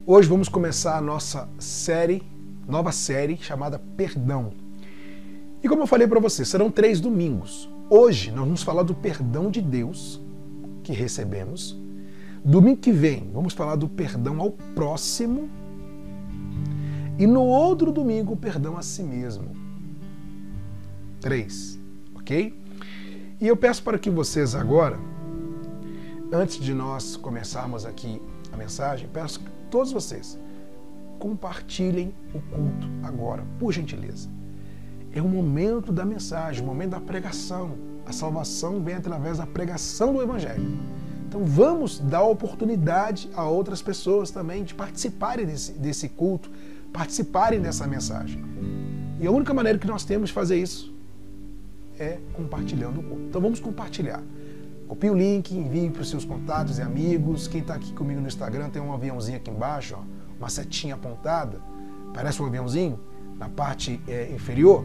Hoje vamos começar a nossa nova série chamada Perdão. E como eu falei para você, serão 3 domingos. Hoje nós vamos falar do perdão de Deus que recebemos. Domingo que vem vamos falar do perdão ao próximo. E no outro domingo, o perdão a si mesmo. 3, ok? E eu peço para que vocês agora, antes de nós começarmos aqui a mensagem, peço que todos vocês compartilhem o culto agora, por gentileza. É o momento da mensagem, o momento da pregação. A salvação vem através da pregação do Evangelho. Então vamos dar oportunidade a outras pessoas também de participarem desse culto, participarem dessa mensagem. E a única maneira que nós temos de fazer isso é compartilhando o culto. Então vamos compartilhar. Copie o link, envie para os seus contatos e amigos. Quem está aqui comigo no Instagram tem um aviãozinho aqui embaixo, ó, uma setinha apontada, parece um aviãozinho, na parte inferior.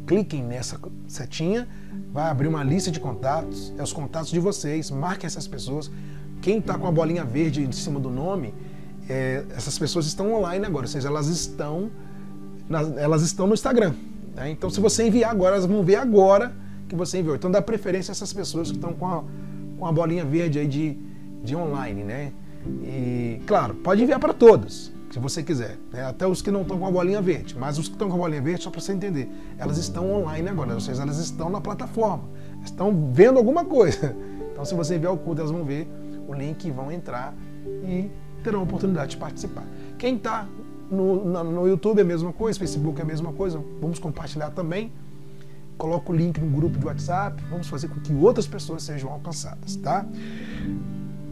Cliquem nessa setinha, vai abrir uma lista de contatos, é os contatos de vocês, marquem essas pessoas. Quem está com a bolinha verde em cima do nome, essas pessoas estão online agora, ou seja, elas estão no Instagram. Né? Então se você enviar agora, elas vão ver agora que você enviou. Então dá preferência a essas pessoas que estão com a bolinha verde aí de online, né? E, claro, pode enviar para todos, se você quiser, né? Até os que não estão com a bolinha verde, mas os que estão com a bolinha verde, só para você entender, elas estão online agora, ou seja, elas estão na plataforma, estão vendo alguma coisa. Então se você enviar o culto, elas vão ver o link e vão entrar e terão a oportunidade de participar. Quem está no YouTube é a mesma coisa, Facebook é a mesma coisa, vamos compartilhar também. Coloca o link no grupo de WhatsApp, vamos fazer com que outras pessoas sejam alcançadas, tá?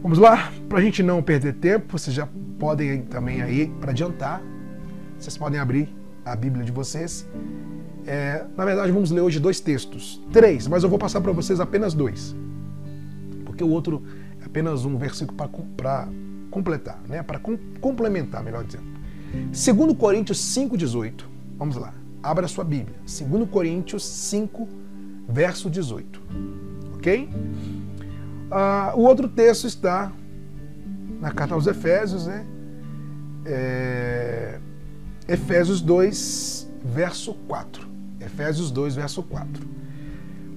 Vamos lá? Para a gente não perder tempo, vocês já podem também aí, para adiantar, vocês podem abrir a Bíblia de vocês. Na verdade, vamos ler hoje 2 textos, 3, mas eu vou passar para vocês apenas 2, porque o outro é apenas um versículo para completar, né? Para complementar, melhor dizendo. 2 Coríntios 5,18, vamos lá. Abra a sua Bíblia, 2 Coríntios 5, verso 18. Ok? O outro texto está na carta aos Efésios, né? Efésios 2, verso 4. Efésios 2, verso 4.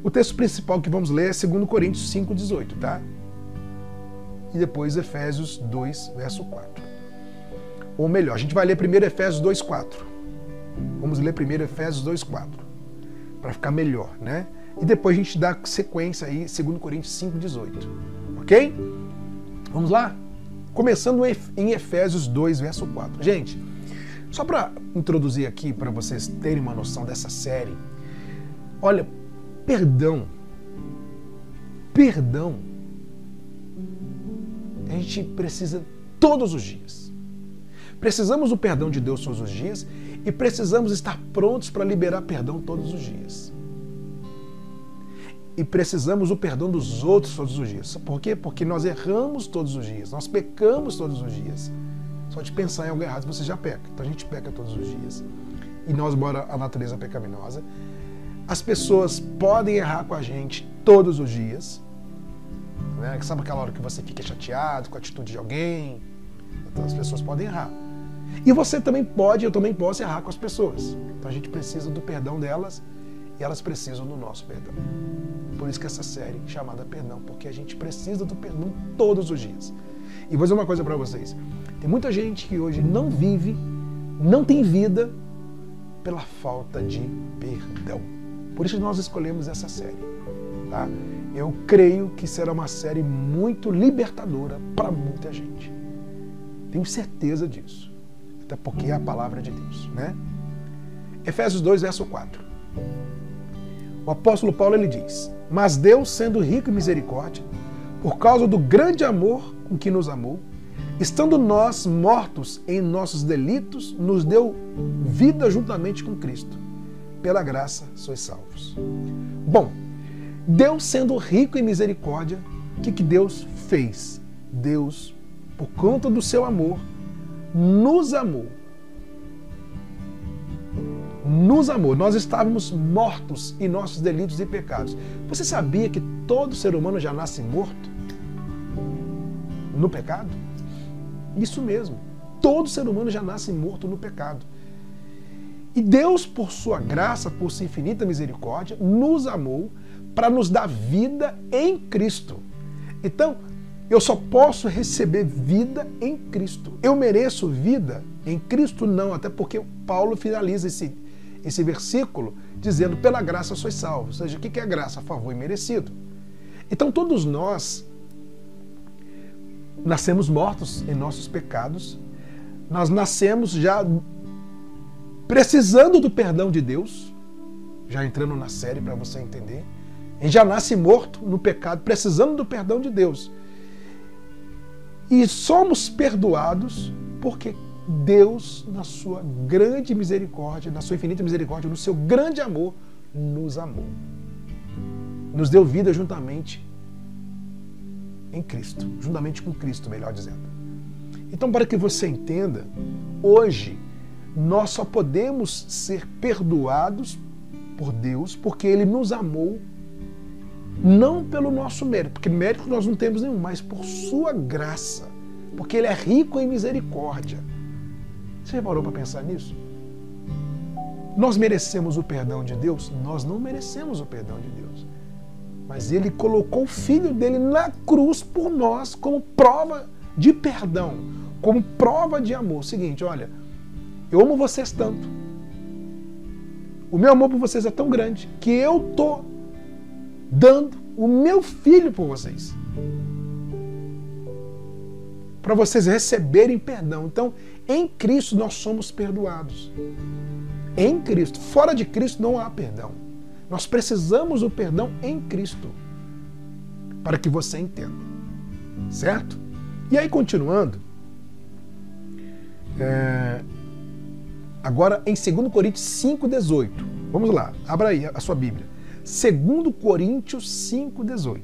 O texto principal que vamos ler é 2 Coríntios 5, 18, tá? E depois Efésios 2, verso 4. Ou melhor, a gente vai ler primeiro Efésios 2, 4. Vamos ler primeiro Efésios 2,4, para ficar melhor, né? E depois a gente dá sequência aí, 2 Coríntios 5,18, ok? Vamos lá? Começando em Efésios 2, verso 4. Gente, só para introduzir aqui, para vocês terem uma noção dessa série, olha, perdão, a gente precisa todos os dias. Precisamos do perdão de Deus todos os dias e precisamos estar prontos para liberar perdão todos os dias. E precisamos do perdão dos outros todos os dias. Por quê? Porque nós erramos todos os dias, nós pecamos todos os dias. Só de pensar em algo errado você já peca. Então a gente peca todos os dias. E nós, embora a natureza pecaminosa, as pessoas podem errar com a gente todos os dias. Né? Sabe aquela hora que você fica chateado com a atitude de alguém? Então as pessoas podem errar. E você também pode, eu também posso errar com as pessoas. Então a gente precisa do perdão delas e elas precisam do nosso perdão. Por isso que essa série é chamada Perdão, porque a gente precisa do perdão todos os dias. E vou dizer uma coisa para vocês. Tem muita gente que hoje não vive, não tem vida pela falta de perdão. Por isso nós escolhemos essa série. Tá? Eu creio que será uma série muito libertadora para muita gente. Tenho certeza disso. Até porque é a palavra de Deus, né? Efésios 2, verso 4. O apóstolo Paulo, ele diz: mas Deus, sendo rico em misericórdia, por causa do grande amor com que nos amou, estando nós mortos em nossos delitos, nos deu vida juntamente com Cristo. Pela graça sois salvos. Bom, Deus sendo rico em misericórdia, o que Deus fez? Deus, por conta do seu amor, nos amou. Nos amou. Nós estávamos mortos em nossos delitos e pecados. Você sabia que todo ser humano já nasce morto? No pecado? Isso mesmo. todo ser humano já nasce morto no pecado. E Deus, por sua graça, por sua infinita misericórdia, nos amou para nos dar vida em Cristo. Então, eu só posso receber vida em Cristo. Eu mereço vida em Cristo? Não, até porque Paulo finaliza esse versículo dizendo, pela graça sois salvos. Ou seja, o que é graça? Favor imerecido. Então todos nós nascemos mortos em nossos pecados, nós nascemos já precisando do perdão de Deus, já entrando na série para você entender, a gente já nasce morto no pecado, precisando do perdão de Deus. E somos perdoados porque Deus, na sua grande misericórdia, na sua infinita misericórdia, no seu grande amor, nos amou. Nos deu vida juntamente em Cristo, juntamente com Cristo, melhor dizendo. Então, para que você entenda, hoje nós só podemos ser perdoados por Deus porque Ele nos amou, não pelo nosso mérito, porque mérito nós não temos nenhum, mas por sua graça, porque Ele é rico em misericórdia. Você já parou para pensar nisso? Nós merecemos o perdão de Deus? Nós não merecemos o perdão de Deus. Mas Ele colocou o Filho dele na cruz por nós como prova de perdão, como prova de amor. Seguinte, olha, eu amo vocês tanto. O meu amor por vocês é tão grande que eu estou dando o meu Filho por vocês. Para vocês receberem perdão. Então, em Cristo nós somos perdoados. Em Cristo. Fora de Cristo não há perdão. Nós precisamos do perdão em Cristo. Para que você entenda. Certo? E aí, continuando. Agora em 2 Coríntios 5,18. Vamos lá. Abra aí a sua Bíblia. 2 Coríntios 5,18.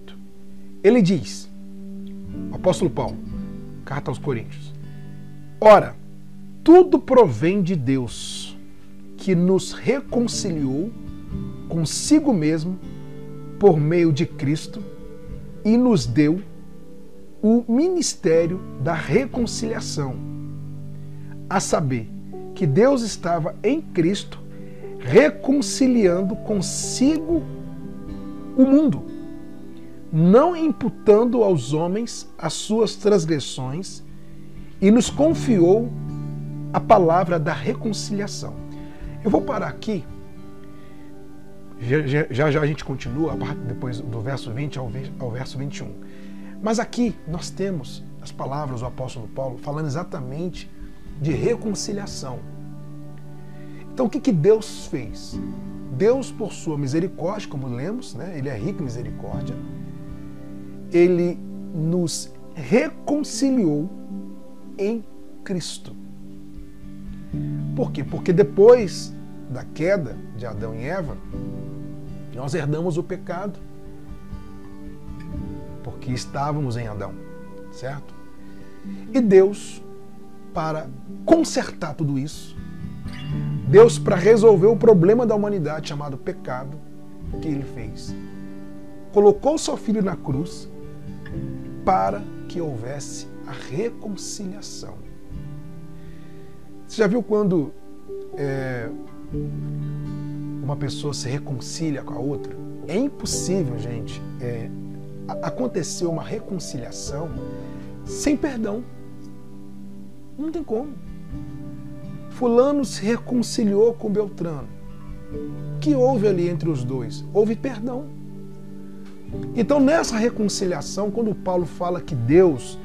Ele diz, o apóstolo Paulo, carta aos Coríntios: ora, tudo provém de Deus, que nos reconciliou consigo mesmo por meio de Cristo e nos deu o ministério da reconciliação, a saber, que Deus estava em Cristo reconciliando consigo o mundo, não imputando aos homens as suas transgressões, e nos confiou a palavra da reconciliação. Eu vou parar aqui, já a gente continua, depois do verso 20 ao verso 21. Mas aqui nós temos as palavras do apóstolo Paulo falando exatamente de reconciliação. Então o que Deus fez? Deus, por sua misericórdia, como lemos, né? Ele é rico em misericórdia, Ele nos reconciliou em Cristo. Por quê? Porque depois da queda de Adão e Eva, nós herdamos o pecado, porque estávamos em Adão, certo? E Deus, para consertar tudo isso, Deus, para resolver o problema da humanidade chamado pecado, o que Ele fez? Colocou o seu Filho na cruz para que houvesse a reconciliação. Você já viu quando uma pessoa se reconcilia com a outra? É impossível, gente, acontecer uma reconciliação sem perdão. Não tem como. Fulano se reconciliou com Beltrano. O que houve ali entre os dois? Houve perdão. Então, nessa reconciliação, quando Paulo fala que Deus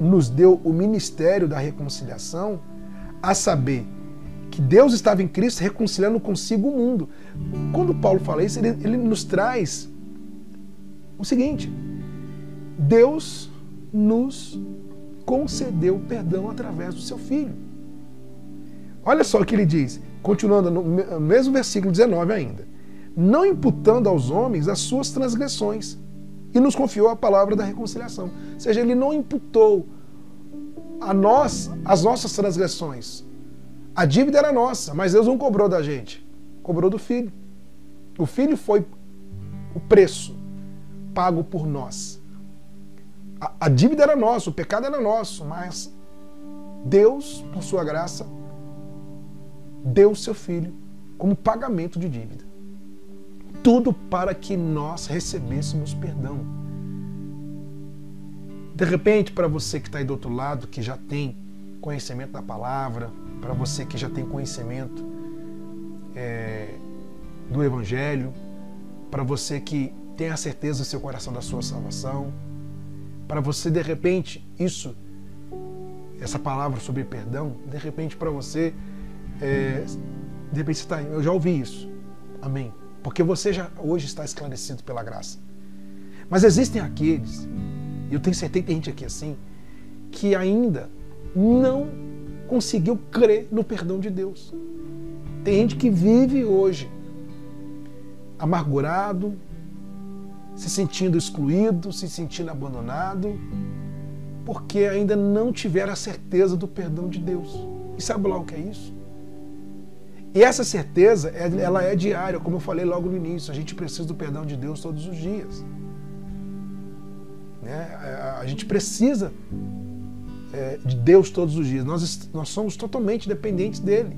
nos deu o ministério da reconciliação, a saber, que Deus estava em Cristo reconciliando consigo o mundo. Quando Paulo fala isso, ele nos traz o seguinte: Deus nos concedeu perdão através do seu Filho. Olha só o que ele diz, continuando no mesmo versículo 19 ainda. Não imputando aos homens as suas transgressões, e nos confiou a palavra da reconciliação. Ou seja, ele não imputou a nós as nossas transgressões. A dívida era nossa, mas Deus não cobrou da gente. Cobrou do Filho. O Filho foi o preço pago por nós. A dívida era nossa, o pecado era nosso, mas Deus, por sua graça, deu o seu Filho como pagamento de dívida. Tudo para que nós recebêssemos perdão. De repente, para você que está aí do outro lado, que já tem conhecimento da palavra, para você que já tem conhecimento do Evangelho, para você que tem a certeza do seu coração da sua salvação, para você, de repente, essa palavra sobre perdão, de repente para você, de repente você está, eu já ouvi isso, amém, porque você já hoje está esclarecido pela graça. Mas existem aqueles, e eu tenho certeza que tem gente aqui assim, que ainda não conseguiu crer no perdão de Deus. Tem gente que vive hoje amargurado, se sentindo excluído, se sentindo abandonado, porque ainda não tiveram a certeza do perdão de Deus. E sabe lá o que é isso? E essa certeza, ela é diária, como eu falei logo no início, a gente precisa do perdão de Deus todos os dias. A gente precisa de Deus todos os dias. Nós somos totalmente dependentes dele.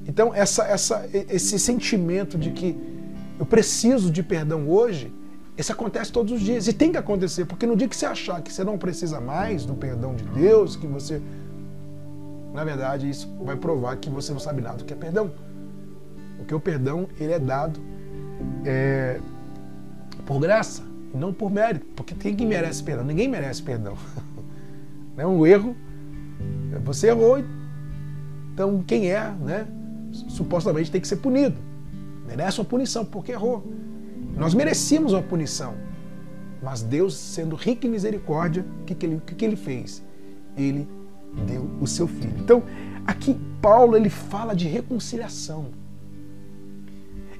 Então, esse sentimento de que eu preciso de perdão hoje, isso acontece todos os dias. E tem que acontecer, porque no dia que você achar que você não precisa mais do perdão de Deus, que você... Na verdade, isso vai provar que você não sabe nada do que é perdão. Porque o perdão, ele é dado por graça, e não por mérito. Porque quem que merece perdão? Ninguém merece perdão. Um erro, você errou, então quem supostamente tem que ser punido. Merece uma punição porque errou. Nós merecíamos uma punição, mas Deus, sendo rico em misericórdia, o que ele fez? Ele deu o seu Filho. Então, aqui Paulo ele fala de reconciliação.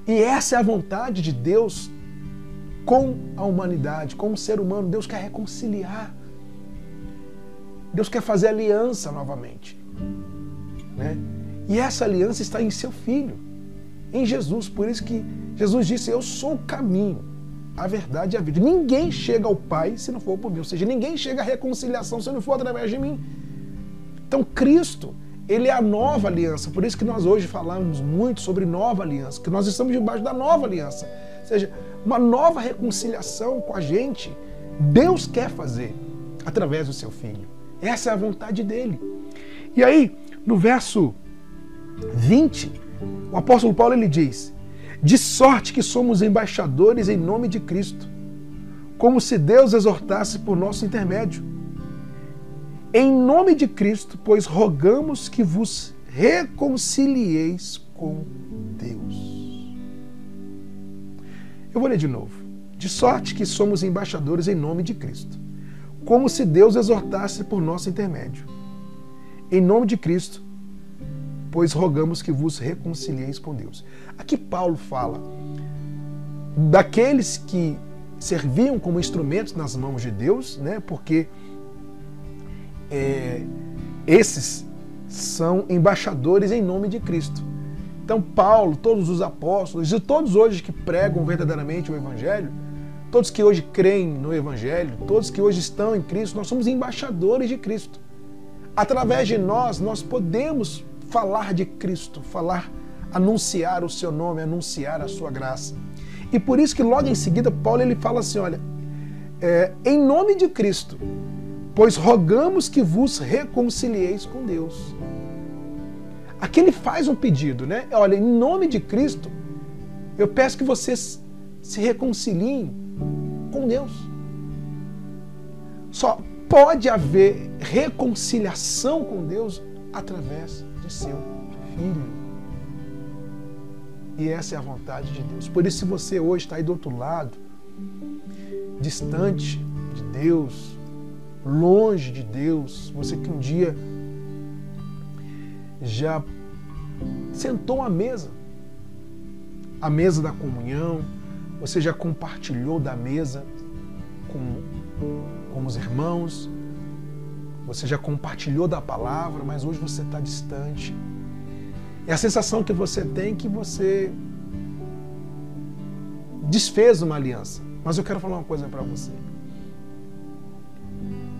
E essa é a vontade de Deus com a humanidade, com o ser humano. Deus quer reconciliar. Deus quer fazer aliança novamente. E essa aliança está em seu Filho, em Jesus. Por isso que Jesus disse, eu sou o caminho, a verdade e a vida. Ninguém chega ao Pai se não for por mim. Ou seja, ninguém chega à reconciliação se não for através de mim. Então Cristo, ele é a nova aliança. Por isso que nós hoje falamos muito sobre nova aliança, que nós estamos debaixo da nova aliança. Ou seja, uma nova reconciliação com a gente, Deus quer fazer através do seu Filho. Essa é a vontade dele. E aí, no verso 20, o apóstolo Paulo ele diz, de sorte que somos embaixadores em nome de Cristo, como se Deus exortasse por nosso intermédio. Em nome de Cristo, pois rogamos que vos reconcilieis com Deus. Eu vou ler de novo. De sorte que somos embaixadores em nome de Cristo, como se Deus exortasse por nosso intermédio. Em nome de Cristo, pois rogamos que vos reconcilieis com Deus. Aqui Paulo fala daqueles que serviam como instrumentos nas mãos de Deus, porque esses são embaixadores em nome de Cristo. Então Paulo, todos os apóstolos e todos hoje que pregam verdadeiramente o Evangelho, todos que hoje creem no Evangelho, todos que hoje estão em Cristo, nós somos embaixadores de Cristo. Através de nós podemos falar de Cristo, anunciar o seu nome, anunciar a sua graça. E por isso que logo em seguida Paulo ele fala assim, olha, em nome de Cristo, pois rogamos que vos reconcilieis com Deus. Aqui ele faz um pedido, Olha, em nome de Cristo, eu peço que vocês se reconciliem com Deus. Só pode haver reconciliação com Deus através de seu Filho. E essa é a vontade de Deus. Por isso, se você hoje está aí do outro lado, distante de Deus, longe de Deus, você que um dia já sentou à mesa da comunhão, você já compartilhou da mesa com os irmãos, você já compartilhou da palavra, mas hoje você está distante. E a sensação que você tem é que você desfez uma aliança. Mas eu quero falar uma coisa para você.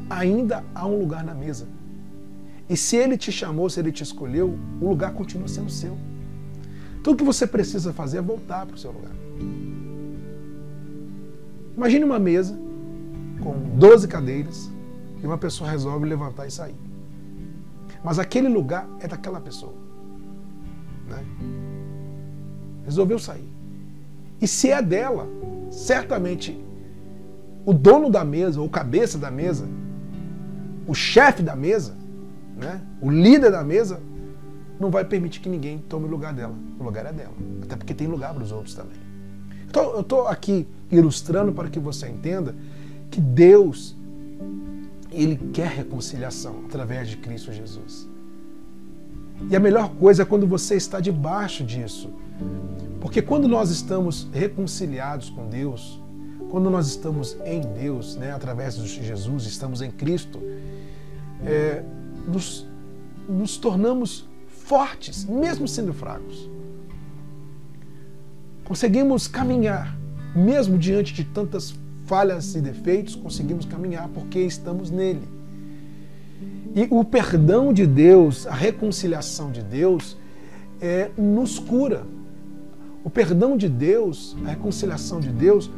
Ainda há um lugar na mesa. E se Ele te chamou, se Ele te escolheu, o lugar continua sendo seu. Tudo que você precisa fazer é voltar para o seu lugar. Imagine uma mesa com 12 cadeiras e uma pessoa resolve levantar e sair. Mas aquele lugar é daquela pessoa. Né? Resolveu sair. E se é dela, certamente o dono da mesa, ou cabeça da mesa, o chefe da mesa, né? O líder da mesa, não vai permitir que ninguém tome o lugar dela. O lugar é dela. Até porque tem lugar para os outros também. Então, eu estou aqui ilustrando para que você entenda que Deus, Ele quer reconciliação através de Cristo Jesus. E a melhor coisa é quando você está debaixo disso. Porque quando nós estamos reconciliados com Deus, quando nós estamos em Deus, né, através de Jesus, estamos em Cristo, nos tornamos fortes, mesmo sendo fracos. Conseguimos caminhar, mesmo diante de tantas falhas e defeitos, conseguimos caminhar porque estamos nele. E o perdão de Deus, a reconciliação de Deus, nos cura. O perdão de Deus, a reconciliação de Deus,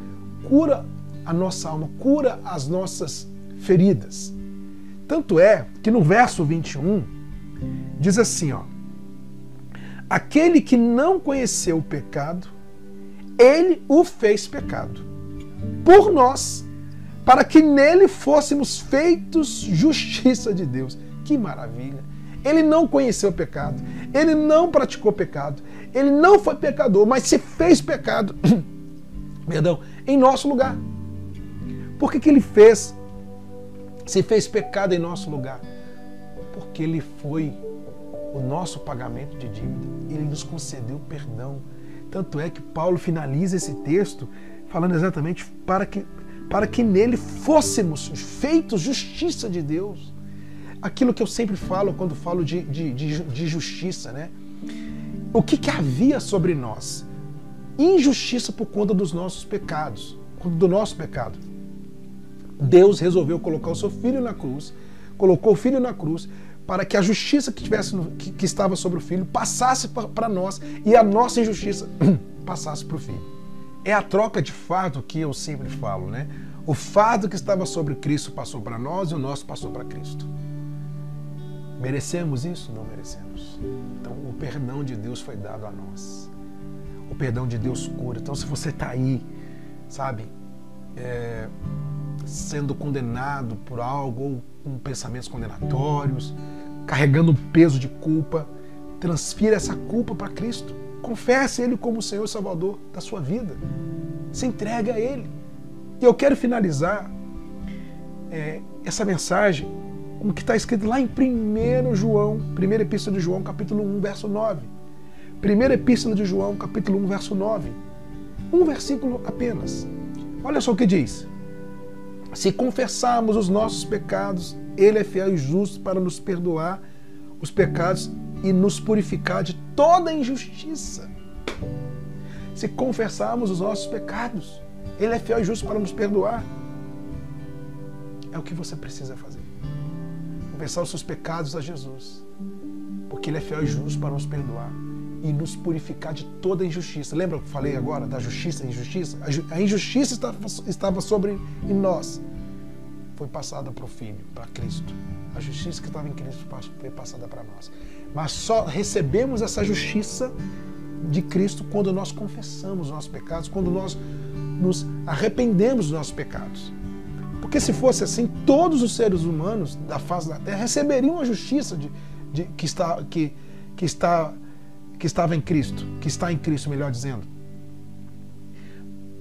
cura a nossa alma, cura as nossas feridas. Tanto é que no verso 21, diz assim, ó: aquele que não conheceu o pecado, Ele o fez pecado por nós, para que nele fôssemos feitos justiça de Deus. Que maravilha! Ele não conheceu o pecado, ele não praticou pecado, ele não foi pecador, mas se fez pecado, perdão, em nosso lugar. Por que ele se fez pecado em nosso lugar? Porque ele foi o nosso pagamento de dívida, ele nos concedeu perdão. Tanto é que Paulo finaliza esse texto falando exatamente para que nele fôssemos feitos justiça de Deus. Aquilo que eu sempre falo quando falo de justiça, né? O que havia sobre nós? Injustiça por conta dos nossos pecados, do nosso pecado. Deus resolveu colocar o seu filho na cruz, colocou o filho na cruz, para que a justiça que estava sobre o filho passasse para nós e a nossa injustiça passasse para o filho. É a troca de fardo que eu sempre falo, né? O fardo que estava sobre Cristo passou para nós e o nosso passou para Cristo. Merecemos isso? Não merecemos. Então o perdão de Deus foi dado a nós. O perdão de Deus cura. Então se você está aí, sabe, sendo condenado por algo ou com pensamentos condenatórios, carregando um peso de culpa, transfira essa culpa para Cristo. Confesse Ele como o Senhor e Salvador da sua vida. Se entregue a Ele. E eu quero finalizar essa mensagem com o que está escrito lá em 1 João, primeira epístola de João, capítulo 1, verso 9. Primeira epístola de João, capítulo 1, verso 9. Um versículo apenas. Olha só o que diz. Se confessarmos os nossos pecados, Ele é fiel e justo para nos perdoar os pecados e nos purificar de toda injustiça. Se confessarmos os nossos pecados, Ele é fiel e justo para nos perdoar. É o que você precisa fazer. Confessar os seus pecados a Jesus, porque Ele é fiel e justo para nos perdoar e nos purificar de toda injustiça. Lembra que eu falei agora da justiça e injustiça? A injustiça estava sobre nós, foi passada para o Filho, para Cristo. A justiça que estava em Cristo foi passada para nós. Mas só recebemos essa justiça de Cristo quando nós confessamos os nossos pecados, quando nós nos arrependemos dos nossos pecados. Porque se fosse assim, todos os seres humanos da face da Terra receberiam a justiça que estava em Cristo, que está em Cristo, melhor dizendo.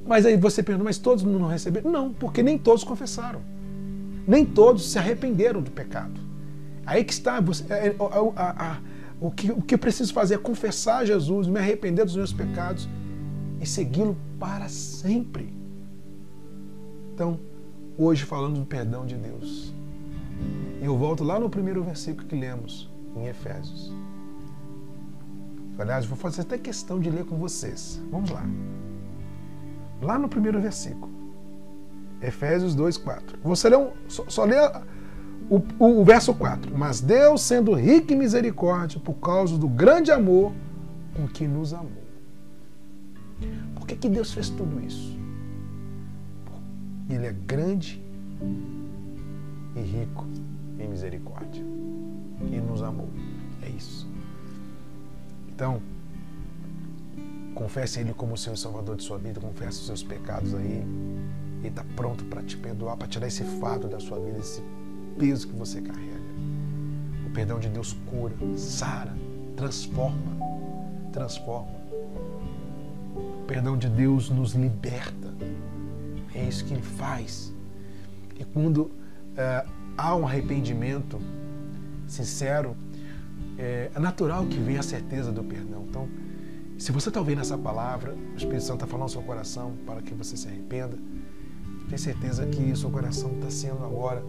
Mas aí você pergunta, mas todos não receberam? Não, porque nem todos confessaram. Nem todos se arrependeram do pecado. Aí que está, o que eu preciso fazer é confessar Jesus, me arrepender dos meus pecados e segui-lo para sempre. Então, hoje falando do perdão de Deus, eu volto lá no primeiro versículo que lemos em Efésios. Aliás, vou fazer até questão de ler com vocês. Vamos lá. Lá no primeiro versículo. Efésios 2:4. Você só lê O verso 4. Mas Deus, sendo rico em misericórdia, por causa do grande amor com que nos amou. Por que Deus fez tudo isso? Ele é grande e rico em misericórdia. E nos amou. É isso. Então, confesse Ele como o Senhor e Salvador de sua vida, confesse os seus pecados a Ele. Ele está pronto para te perdoar, para tirar esse fardo da sua vida, esse peso que você carrega. O perdão de Deus cura, sara, transforma. O perdão de Deus nos liberta. É isso que Ele faz. E quando há um arrependimento sincero, é natural que venha a certeza do perdão. Então, se você está ouvindo essa palavra, o Espírito Santo está falando no seu coração para que você se arrependa, tenha certeza que o seu coração está sendo agora,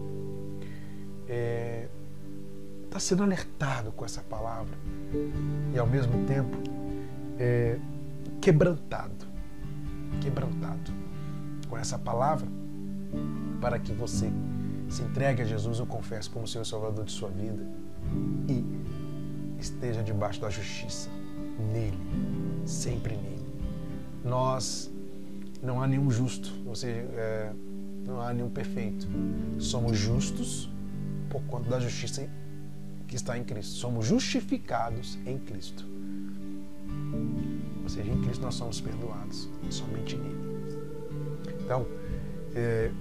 está sendo alertado com essa palavra e ao mesmo tempo quebrantado com essa palavra, para que você se entregue a Jesus, o confesse como Senhor e Salvador de sua vida e esteja debaixo da justiça nele, sempre nele. Não há nenhum justo, ou seja, não há nenhum perfeito. Somos justos por conta da justiça que está em Cristo. Somos justificados em Cristo. Ou seja, em Cristo nós somos perdoados, somente nele. Então,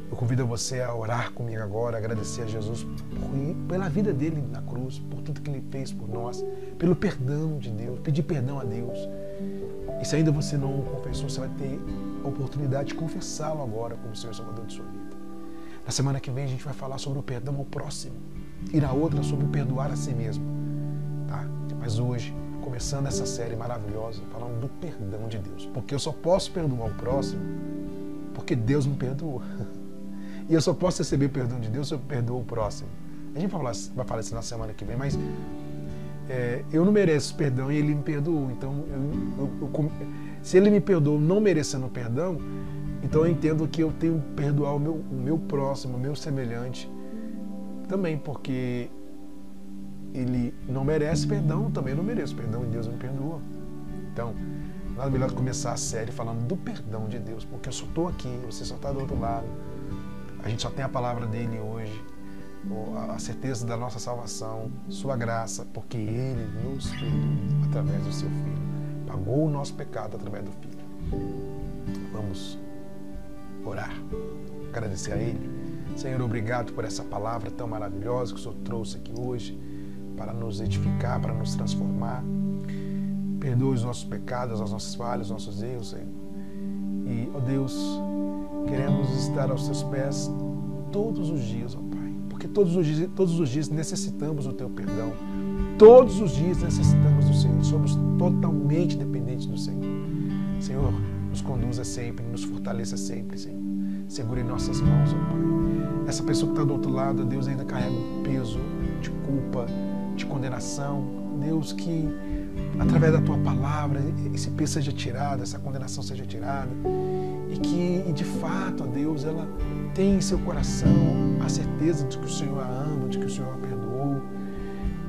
eu convido você a orar comigo agora, agradecer a Jesus pela vida dele na cruz, por tudo que ele fez por nós, pelo perdão de Deus, pedir perdão a Deus. E se ainda você não o confessou, você vai ter a oportunidade de confessá-lo agora como Senhor e Salvador de sua vida. Na semana que vem a gente vai falar sobre o perdão ao próximo e na outra sobre perdoar a si mesmo. Tá? Mas hoje, começando essa série maravilhosa, falando do perdão de Deus. Porque eu só posso perdoar o próximo porque Deus me perdoou. E eu só posso receber o perdão de Deus se eu perdoo o próximo. A gente vai falar isso na semana que vem, mas eu não mereço perdão e Ele me perdoou. Então, se Ele me perdoou não merecendo perdão, então eu entendo que eu tenho que perdoar o meu próximo, o meu semelhante, também, porque ele não merece perdão, eu também não mereço perdão e Deus me perdoa. Então, nada melhor que começar a série falando do perdão de Deus, porque eu só estou aqui, você só está do outro lado. A gente só tem a palavra dele hoje, a certeza da nossa salvação, sua graça, porque ele nos perdoou através do seu Filho. Pagou o nosso pecado através do Filho. Vamos orar, agradecer a Ele. Senhor, obrigado por essa palavra tão maravilhosa que o Senhor trouxe aqui hoje para nos edificar, para nos transformar. Perdoe os nossos pecados, as nossas falhas, os nossos erros, Senhor. E, ó Deus, queremos estar aos Teus pés todos os dias, ó Pai, porque todos os dias necessitamos do Teu perdão. Todos os dias necessitamos do Senhor. Somos totalmente dependentes do Senhor. Senhor, nos conduza sempre, nos fortaleça sempre, Senhor. Segure em nossas mãos, ó Pai. Essa pessoa que está do outro lado, Deus, ainda carrega um peso de culpa, de condenação. Deus, que através da Tua palavra esse peso seja tirado, essa condenação seja tirada. E que, de fato, ó Deus, ela tem em seu coração a certeza de que o Senhor a ama, de que o Senhor a perdoou.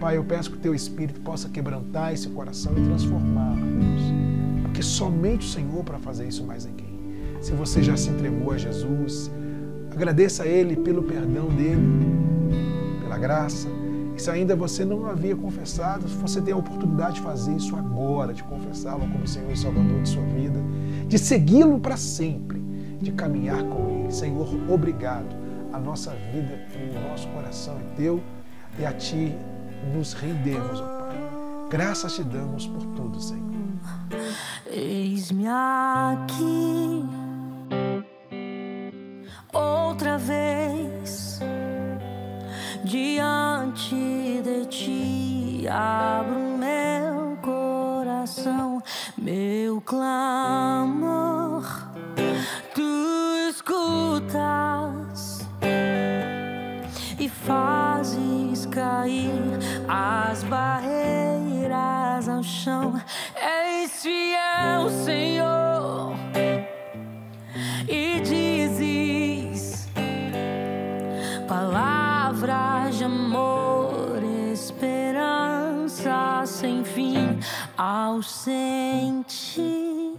Pai, eu peço que o Teu Espírito possa quebrantar esse coração e transformar, Deus. Porque somente o Senhor para fazer isso, mais ninguém. Se você já se entregou a Jesus, agradeça a Ele pelo perdão dEle, pela graça. E se ainda você não havia confessado, você tem a oportunidade de fazer isso agora, de confessá-lo como Senhor e Salvador de sua vida, de segui-lo para sempre, de caminhar com Ele. Senhor, obrigado. A nossa vida é Tua, o nosso coração é Teu e a Ti nos rendemos, ó Pai. Graças te damos por tudo, Senhor. Eis-me aqui outra vez diante de Ti, abro meu coração, meu clamor, Tu escutas e fazes cair as barreiras ao chão. És fiel, Senhor, e dizes palavras de ao sentir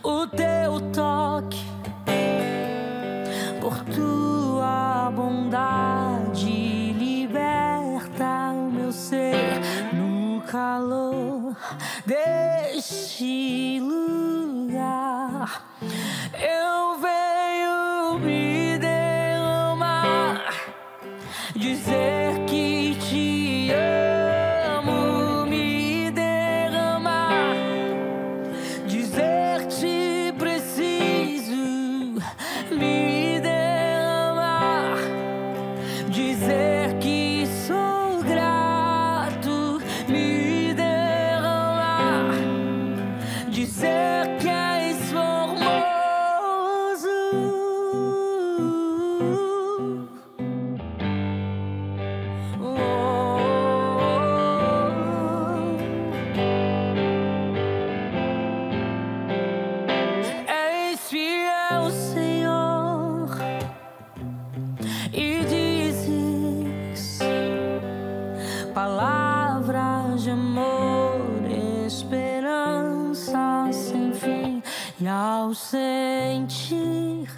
o teu toque, por tua bondade liberta o meu ser no calor deste lugar. Eu venho me derramar, dizer que te amo, me derramar, dizer que preciso, me derramar, dizer que sou grato, me derramar, dizer que és formoso. És fiel, Senhor, e dizes palavras de amor, esperança sem fim. E ao sentir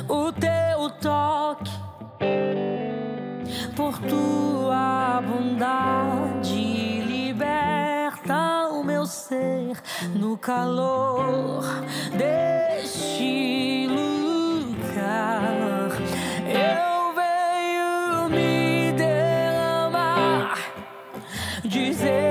o teu toque, por tua bondade liberta o meu ser no calor deste lugar. Eu venho me derramar, dizer